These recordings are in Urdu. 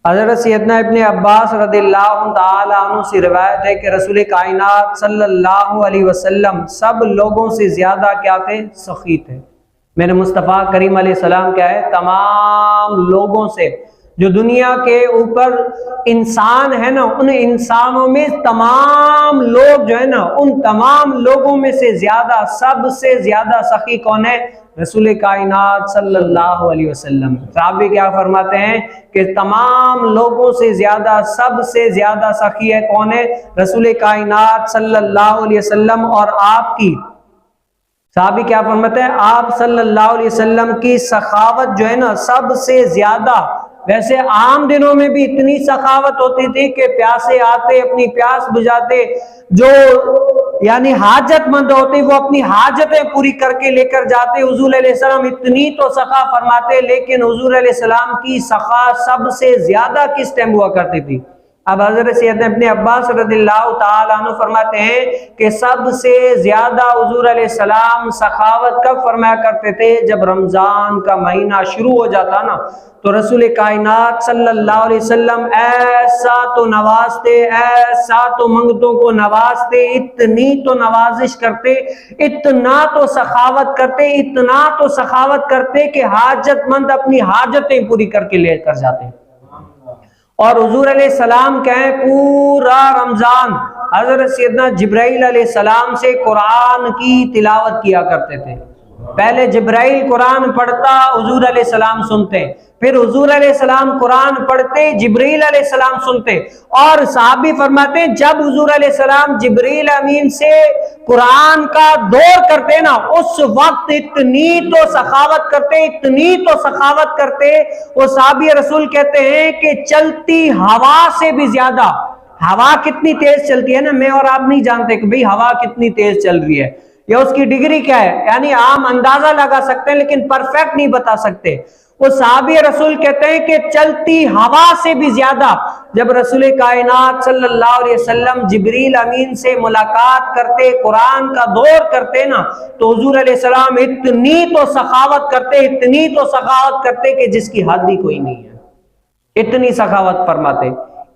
حضرت سیدنا ابن عباس رضی اللہ تعالیٰ عنہ سے روایت ہے کہ رسول کائنات صلی اللہ علیہ وسلم سب لوگوں سے زیادہ کیا تھے؟ سخی تھے۔ میرے مصطفیٰ کریم علیہ السلام کیا ہے؟ تمام لوگوں سے، جو دنیا کے اوپر انسان ہے نا، ان انسانوں میں تمام لوگ جو ہے نا، ان تمام لوگوں میں سے زیادہ، سب سے زیادہ سخی کون ہے؟ رسول کائنات صلی اللہ علیہ وسلم۔ صحابی کیا فرماتے ہیں کہ تمام لوگوں سے زیادہ، سب سے زیادہ سخی ہے کون ہے؟ رسول کائنات صلی اللہ علیہ وسلم۔ اور آپ کی، صحابی کیا فرماتے ہیں؟ آپ صلی اللہ علیہ وسلم کی سخاوت جو ہے نا سب سے زیادہ، ویسے عام دنوں میں بھی اتنی سخاوت ہوتی تھی کہ پیاسے آتے اپنی پیاس بجھاتے، جو یعنی حاجت مند ہوتے وہ اپنی حاجتیں پوری کر کے لے کر جاتے۔ حضور علیہ السلام اتنی تو سخا فرماتے، لیکن حضور علیہ السلام کی سخا سب سے زیادہ کس ٹائم ہوا کرتی تھی؟ اب حضرت سیدنا ابن عباس رضی اللہ تعالیٰ عنہ فرماتے ہیں کہ سب سے زیادہ حضور علیہ السلام سخاوت کب فرمایا کرتے تھے؟ جب رمضان کا مہینہ شروع ہو جاتا نا، تو رسول کائنات صلی اللہ علیہ وسلم ایسا تو نوازتے، ایسا تو منگتوں کو نوازتے، اتنی تو نوازش کرتے، اتنا تو سخاوت کرتے، اتنا تو سخاوت کرتے کہ حاجت مند اپنی حاجتیں پوری کر کے لے کر جاتے۔ اور حضور علیہ السلام کہیں پورا رمضان حضرت سیدنا جبرائیل علیہ السلام سے قرآن کی تلاوت کیا کرتے تھے۔ پہلے جبرائیل قرآن پڑھتا، حضور علیہ السلام سنتے، پھر حضور علیہ السلام قرآن پڑھتے، جبرائیل علیہ السلام سنتے۔ اور صحابی فرماتے ہیں جب حضور علیہ السلام جبرائیل امین سے قرآن کا دور کرتے نا، اس وقت اتنی تو سخاوت کرتے، اتنی تو سخاوت کرتے، وہ صحابی رسول کہتے ہیں کہ چلتی ہوا سے بھی زیادہ، ہوا کتنی تیز چلتی ہے نا، میں اور آپ نہیں جانتے کہ بھئی ہوا کتنی تیز چل رہی ہے یا اس کی ڈگری کیا ہے، یعنی عام اندازہ لگا سکتے ہیں لیکن پرفیکٹ نہیں بتا سکتے۔ وہ صحابی رسول کہتے ہیں کہ چلتی ہوا سے بھی زیادہ جب رسول کائنات صلی اللہ علیہ وسلم جبریل امین سے ملاقات کرتے، قرآن کا دور کرتے نا، تو حضور علیہ السلام اتنی تو سخاوت کرتے، اتنی تو سخاوت کرتے کہ جس کی حد ہی کوئی نہیں ہے، اتنی سخاوت فرماتے۔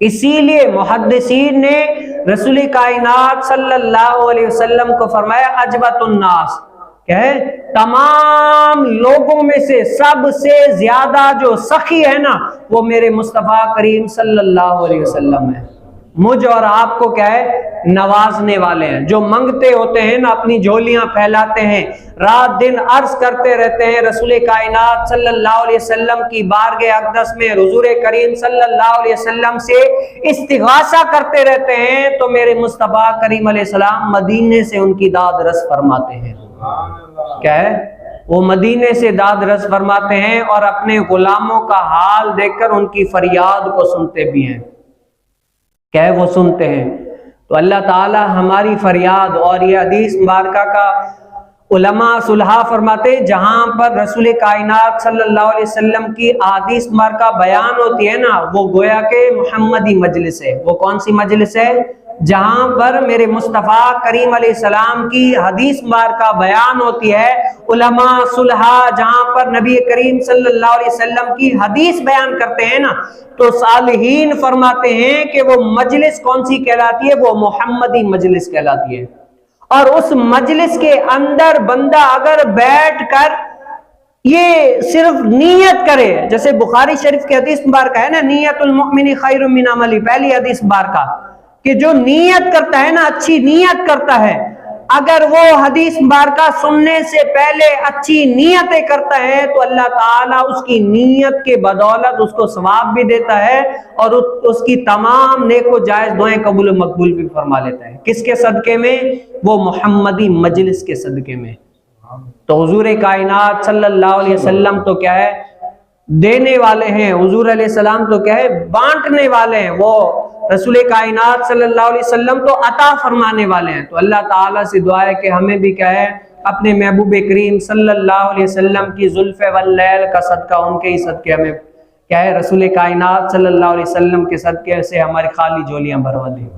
اسی لیے محدثین نے رسول کائنات صلی اللہ علیہ وسلم کو فرمایا اجبت الناس، کیا ہے؟ تمام لوگوں میں سے سب سے زیادہ جو سخی ہے نا، وہ میرے مصطفیٰ کریم صلی اللہ علیہ وسلم ہے۔ مجھ اور آپ کو کیا ہے؟ نوازنے والے ہیں، جو منگتے ہوتے ہیں نا، اپنی جھولیاں پھیلاتے ہیں، رات دن عرض کرتے رہتے ہیں رسول کائنات صلی اللہ علیہ وسلم کی بارگاہ اقدس میں، حضور کریم صلی اللہ علیہ وسلم سے استغاثہ کرتے رہتے ہیں، تو میرے مصطفیٰ کریم علیہ السلام مدینے سے ان کی داد رس فرماتے ہیں۔ کیا ہے؟ وہ مدینے سے داد رس فرماتے ہیں اور اپنے غلاموں کا حال دیکھ کر ان کی فریاد کو سنتے بھی ہیں، کیا ہے؟ وہ سنتے ہیں۔ تو اللہ تعالی ہماری فریاد، اور یہ حدیث مبارکہ کا علماء صلحاء فرماتے ہیں جہاں پر رسول کائنات صلی اللہ علیہ وسلم کی احادیث مبارکہ بیان ہوتی ہے نا، وہ گویا کہ محمدی مجلس ہے۔ وہ کون سی مجلس ہے؟ جہاں پر میرے مصطفیٰ کریم علیہ السلام کی حدیث مبارکہ بیان ہوتی ہے، علماء صلحاء جہاں پر نبی کریم صلی اللہ علیہ وسلم کی حدیث بیان کرتے ہیں نا، تو صالحین فرماتے ہیں کہ وہ مجلس کون سی کہلاتی ہے؟ وہ محمدی مجلس کہلاتی ہے۔ اور اس مجلس کے اندر بندہ اگر بیٹھ کر یہ صرف نیت کرے، جیسے بخاری شریف کی حدیث مبارکہ ہے نا، نیت المؤمن خیر من عملی، پہلی حدیث مبارکہ، کہ جو نیت کرتا ہے نا، اچھی نیت کرتا ہے، اگر وہ حدیث مبارکہ سننے سے پہلے اچھی نیتیں کرتا ہے تو اللہ تعالیٰ اس کی نیت کے بدولت اس کو ثواب بھی دیتا ہے اور اس کی تمام نیک و جائز دعائیں قبول و مقبول بھی فرما لیتا ہے۔ کس کے صدقے میں؟ وہ محمدی مجلس کے صدقے میں۔ تو حضور کائنات صلی اللہ علیہ وسلم تو کیا ہے؟ دینے والے ہیں، حضور علیہ السلام تو کیا ہے؟ بانٹنے والے ہیں۔ وہ رسول کائنات صلی اللہ علیہ وسلم تو عطا فرمانے والے ہیں۔ تو اللہ تعالیٰ سے دعا ہے کہ ہمیں بھی کیا ہے؟ اپنے محبوب کریم صلی اللہ علیہ وسلم کی زلف واللیل کا صدقہ، ان کے ہی صدقے ہمیں کیا ہے؟ رسول کائنات صلی اللہ علیہ وسلم کے صدقے سے ہماری خالی جولیاں بھروا دیں۔